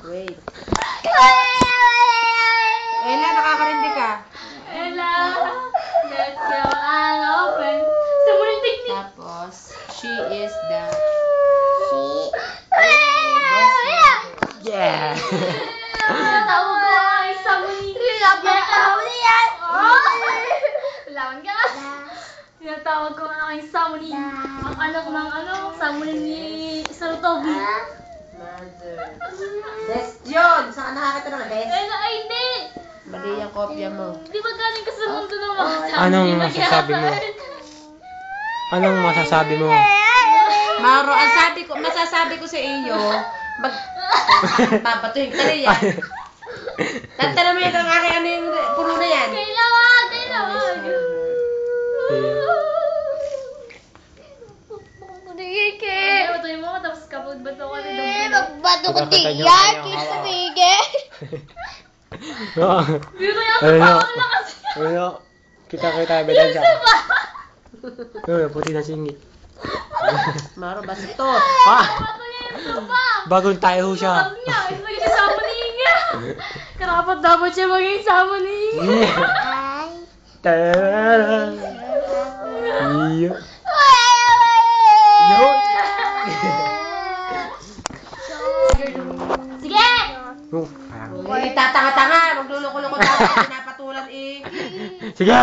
Wait. Ella, nakakarindi ka. Ella, let's go and open. Sa muling technique. Tapos, she is the... Yeah! Tawag ko ay Samuning. Lawan ka. Tinatawag ko ang aking Samuning. Ang anak ng Samuning ni Sarutobi. Mother. Best yun! Saan ka nakakita ng best? Ella, ay hindi. Mali yung kopya mo. Di ba galing ka sa mundo ng mga Samuning? Anong masasabi mo? Anong masasabi mo? Mauro, ang masasabi ko sa iyo, babatuhin ka na yan. Tantala mo yan ang aking ano yung puno na yan. Kailangan. Batuhin mo, tapos kapag bato ka na Magbato ko di yan, kita Miguel. Biro yan sa Ayun o. pangalan kasi. Ayun o. Kita bedan siya. Ayun, puti na singit. Mauro, basta to. Ah! Bato niya yung sopa. Bagong tayo siya. Sabi niya, maging Samuning niya. Karapat dapat siya maging Samuning. Tararara. Iyo. Yo. Sige! Tatanga-tanga, magluloko-loko tayo, pinapatulan eh. Sige!